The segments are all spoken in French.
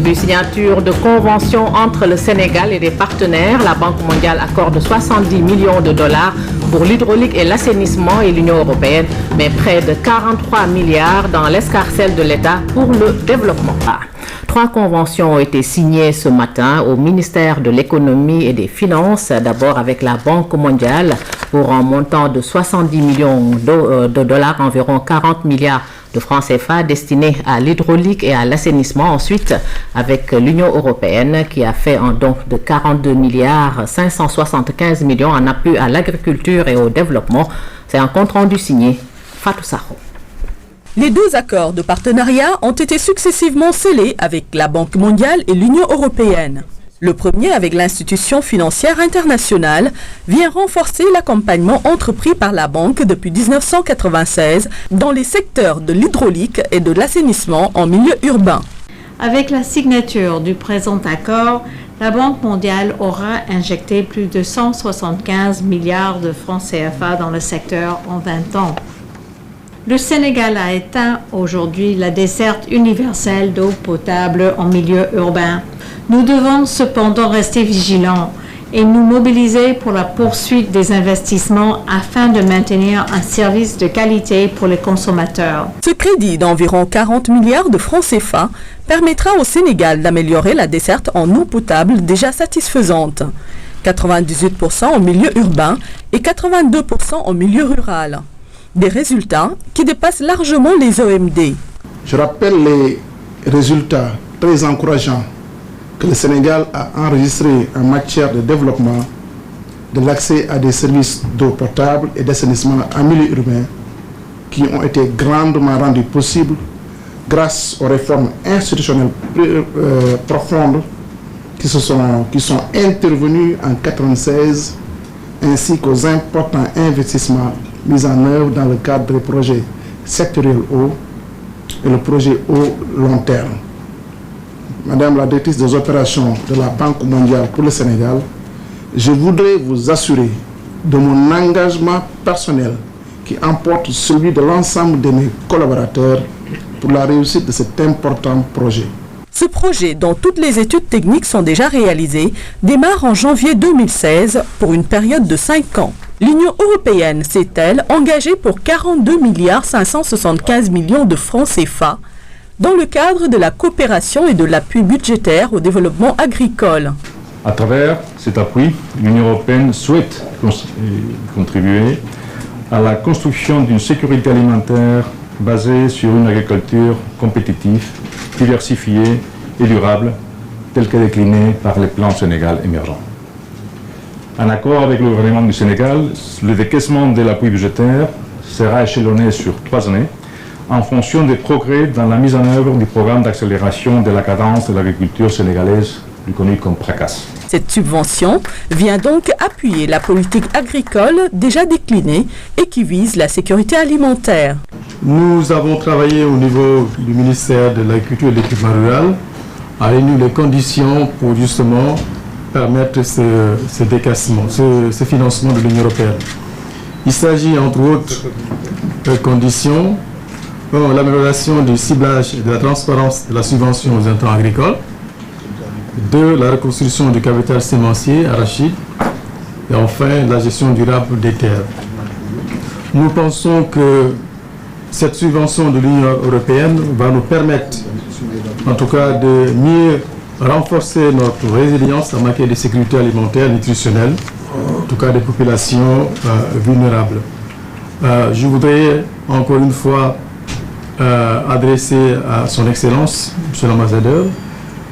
Depuis signature de convention entre le Sénégal et des partenaires, la Banque mondiale accorde 70 millions de dollars pour l'hydraulique et l'assainissement et l'Union européenne, mais près de 43 milliards dans l'escarcelle de l'État pour le développement. 3 conventions ont été signées ce matin au ministère de l'économie et des finances, d'abord avec la Banque mondiale pour un montant de 70 millions de dollars, environ 40 milliards de francs CFA destinés à l'hydraulique et à l'assainissement. Ensuite, avec l'Union européenne qui a fait un don de 42 milliards 575 millions en appui à l'agriculture et au développement. C'est un compte rendu signé Fatou Sakho. Les 2 accords de partenariat ont été successivement scellés avec la Banque mondiale et l'Union européenne. Le premier, avec l'institution financière internationale, vient renforcer l'accompagnement entrepris par la banque depuis 1996 dans les secteurs de l'hydraulique et de l'assainissement en milieu urbain. Avec la signature du présent accord, la Banque mondiale aura injecté plus de 175 milliards de francs CFA dans le secteur en 20 ans. Le Sénégal a atteint aujourd'hui la desserte universelle d'eau potable en milieu urbain. Nous devons cependant rester vigilants et nous mobiliser pour la poursuite des investissements afin de maintenir un service de qualité pour les consommateurs. Ce crédit d'environ 40 milliards de francs CFA permettra au Sénégal d'améliorer la desserte en eau potable déjà satisfaisante. 98% en milieu urbain et 82% en milieu rural. Des résultats qui dépassent largement les OMD. Je rappelle les résultats très encourageants que le Sénégal a enregistrés en matière de développement de l'accès à des services d'eau potable et d'assainissement en milieu urbain qui ont été grandement rendus possibles grâce aux réformes institutionnelles profondes qui sont intervenues en 1996 ainsi qu'aux importants investissements mis en œuvre dans le cadre des projets sectoriels eau et le projet eau long terme. Madame la directrice des opérations de la Banque mondiale pour le Sénégal, je voudrais vous assurer de mon engagement personnel qui emporte celui de l'ensemble de mes collaborateurs pour la réussite de cet important projet. Ce projet, dont toutes les études techniques sont déjà réalisées, démarre en janvier 2016 pour une période de 5 ans. L'Union européenne s'est-elle engagée pour 42 milliards 575 millions de francs CFA dans le cadre de la coopération et de l'appui budgétaire au développement agricole. À travers cet appui, l'Union européenne souhaite contribuer à la construction d'une sécurité alimentaire basée sur une agriculture compétitive, diversifiée et durable, telle que déclinée par les plans Sénégal émergents. En accord avec le gouvernement du Sénégal, le décaissement de l'appui budgétaire sera échelonné sur 3 années en fonction des progrès dans la mise en œuvre du programme d'accélération de la cadence de l'agriculture sénégalaise, plus connu comme PRACAS. Cette subvention vient donc appuyer la politique agricole déjà déclinée et qui vise la sécurité alimentaire. Nous avons travaillé au niveau du ministère de l'Agriculture et de l'équipement rural à réunir les conditions pour justement permettre ce décaissement, ce financement de l'Union européenne. Il s'agit entre autres conditions, l'amélioration du ciblage et de la transparence de la subvention aux intrants agricoles, 2, la reconstruction du capital sémencier arachide, et enfin la gestion durable des terres. Nous pensons que cette subvention de l'Union européenne va nous permettre, en tout cas, de mieux renforcer notre résilience en matière de sécurité alimentaire et nutritionnelle, en tout cas des populations vulnérables. Je voudrais encore une fois adresser à son Excellence, Monsieur l'Ambassadeur,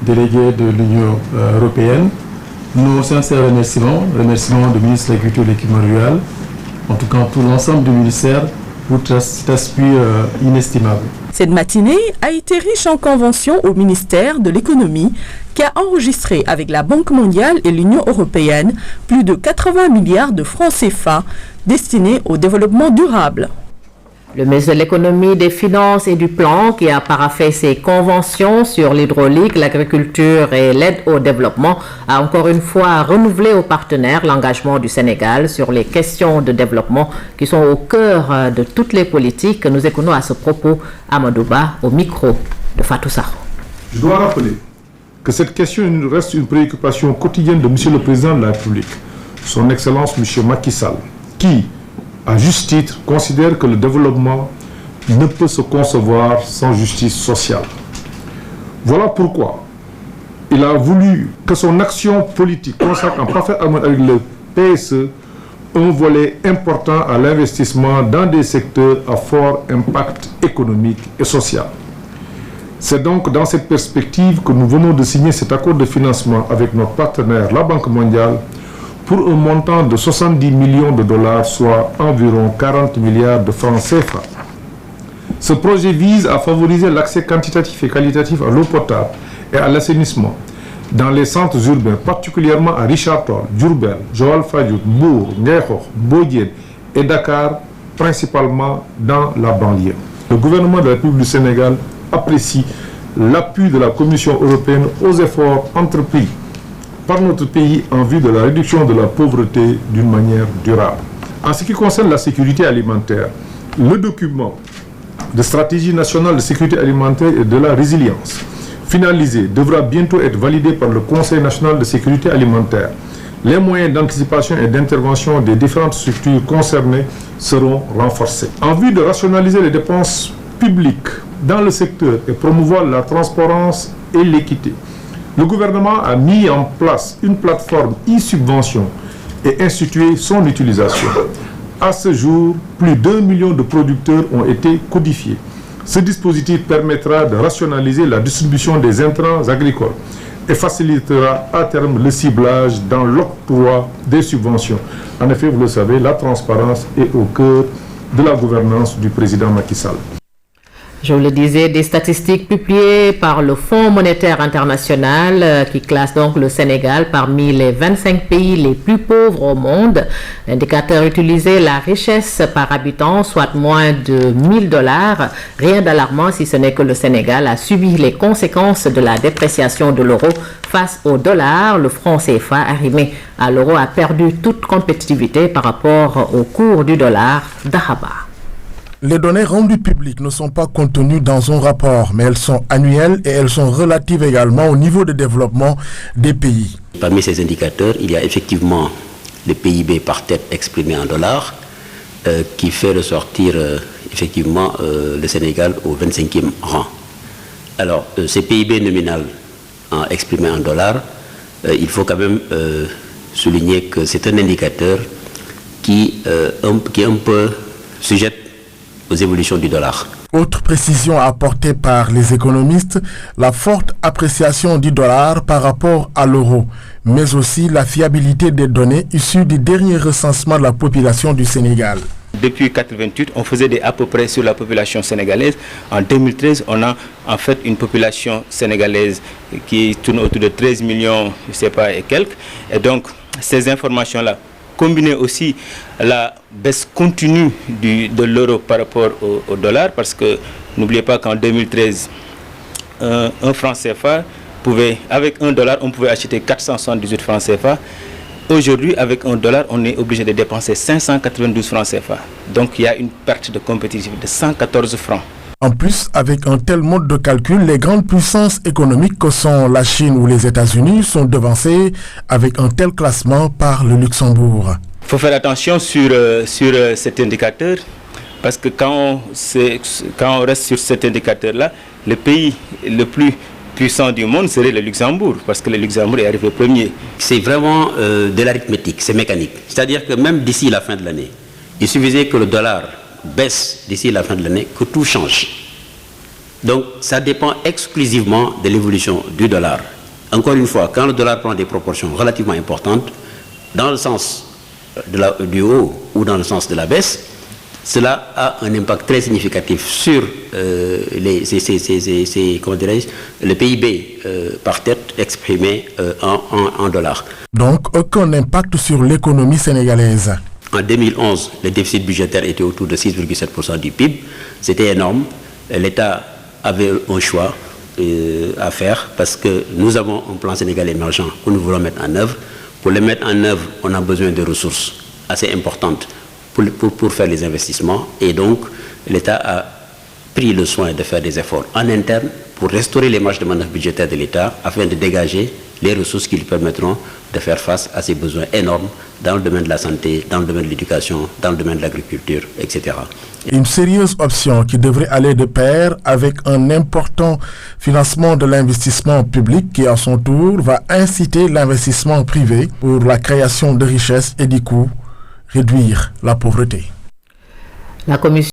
délégué de l'Union européenne, nos sincères remerciements du ministre de l'Agriculture et de l'Équipement rural, en tout cas tout l'ensemble du ministère, pour cet appui inestimable. Cette matinée a été riche en conventions au ministère de l'économie qui a enregistré avec la Banque mondiale et l'Union européenne plus de 80 milliards de francs CFA destinés au développement durable. Le ministre de l'économie, des finances et du plan qui a paraphé ces conventions sur l'hydraulique, l'agriculture et l'aide au développement a encore une fois renouvelé aux partenaires l'engagement du Sénégal sur les questions de développement qui sont au cœur de toutes les politiques. Nous écoutons à ce propos Amadou Ba au micro de Fatou Sakho. Je dois rappeler que cette question reste une préoccupation quotidienne de M. le Président de la République, son Excellence M. Macky Sall, qui, à juste titre, considère que le développement ne peut se concevoir sans justice sociale. Voilà pourquoi il a voulu que son action politique consacre en parfaite harmonie avec le PSE un volet important à l'investissement dans des secteurs à fort impact économique et social. C'est donc dans cette perspective que nous venons de signer cet accord de financement avec notre partenaire, la Banque mondiale, pour un montant de 70 millions de dollars, soit environ 40 milliards de francs CFA. Ce projet vise à favoriser l'accès quantitatif et qualitatif à l'eau potable et à l'assainissement dans les centres urbains, particulièrement à Richard Toll, Diourbel, Joal Fadiouth, Mbour, Nguékokh, Mbodiène et Dakar, principalement dans la banlieue. Le gouvernement de la République du Sénégal apprécie l'appui de la Commission européenne aux efforts entrepris par notre pays en vue de la réduction de la pauvreté d'une manière durable. En ce qui concerne la sécurité alimentaire, le document de stratégie nationale de sécurité alimentaire et de la résilience finalisé devra bientôt être validé par le Conseil national de sécurité alimentaire. Les moyens d'anticipation et d'intervention des différentes structures concernées seront renforcés. En vue de rationaliser les dépenses publiques dans le secteur et promouvoir la transparence et l'équité, le gouvernement a mis en place une plateforme e-subvention et institué son utilisation. À ce jour, plus d'1 million de producteurs ont été codifiés. Ce dispositif permettra de rationaliser la distribution des intrants agricoles et facilitera à terme le ciblage dans l'octroi des subventions. En effet, vous le savez, la transparence est au cœur de la gouvernance du président Macky Sall. Je vous le disais, des statistiques publiées par le Fonds monétaire international qui classe donc le Sénégal parmi les 25 pays les plus pauvres au monde. L'indicateur utilisé, la richesse par habitant, soit moins de 1000 $. Rien d'alarmant si ce n'est que le Sénégal a subi les conséquences de la dépréciation de l'euro face au dollar. Le franc CFA arrimé à l'euro a perdu toute compétitivité par rapport au cours du dollar d'Araba. Les données rendues publiques ne sont pas contenues dans un rapport, mais elles sont annuelles et elles sont relatives également au niveau de développement des pays. Parmi ces indicateurs, il y a effectivement le PIB par tête exprimé en dollars, qui fait ressortir effectivement le Sénégal au 25e rang. Alors, ces PIB nominal exprimé en dollars, il faut quand même souligner que c'est un indicateur qui est un peu sujet aux évolutions du dollar. Autre précision apportée par les économistes, la forte appréciation du dollar par rapport à l'euro, mais aussi la fiabilité des données issues du dernier recensement de la population du Sénégal. Depuis 1988, on faisait à peu près sur la population sénégalaise. En 2013, on a en fait une population sénégalaise qui tourne autour de 13 millions, je ne sais pas, et quelques. Et donc, ces informations-là, combinées aussi à la baisse continue de l'euro par rapport au dollar, parce que n'oubliez pas qu'en 2013, un franc CFA pouvait, avec $1, on pouvait acheter 478 francs CFA. Aujourd'hui, avec $1, on est obligé de dépenser 592 francs CFA. Donc il y a une perte de compétitivité de 114 francs. En plus, avec un tel mode de calcul, les grandes puissances économiques que sont la Chine ou les États-Unis sont devancées avec un tel classement par le Luxembourg. Il faut faire attention sur cet indicateur, parce que quand on reste sur cet indicateur-là, le pays le plus puissant du monde serait le Luxembourg, parce que le Luxembourg est arrivé premier. C'est vraiment de l'arithmétique, c'est mécanique. C'est-à-dire que même d'ici la fin de l'année, il suffisait que le dollar baisse d'ici la fin de l'année, que tout change. Donc ça dépend exclusivement de l'évolution du dollar. Encore une fois, quand le dollar prend des proportions relativement importantes, dans le sens du haut ou dans le sens de la baisse, cela a un impact très significatif sur le PIB par tête exprimé en dollars. Donc aucun impact sur l'économie sénégalaise. En 2011, le déficit budgétaire était autour de 6,7% du PIB. C'était énorme. L'État avait un choix à faire parce que nous avons un plan Sénégal émergent que nous voulons mettre en œuvre. Pour le mettre en œuvre, on a besoin de ressources assez importantes pour faire les investissements. Et donc, l'État a pris le soin de faire des efforts en interne pour restaurer les marges de manœuvre budgétaires de l'État afin de dégager les ressources qui lui permettront de faire face à ces besoins énormes dans le domaine de la santé, dans le domaine de l'éducation, dans le domaine de l'agriculture, etc. Une sérieuse option qui devrait aller de pair avec un important financement de l'investissement public qui, à son tour, va inciter l'investissement privé pour la création de richesses et du coup réduire la pauvreté. La commission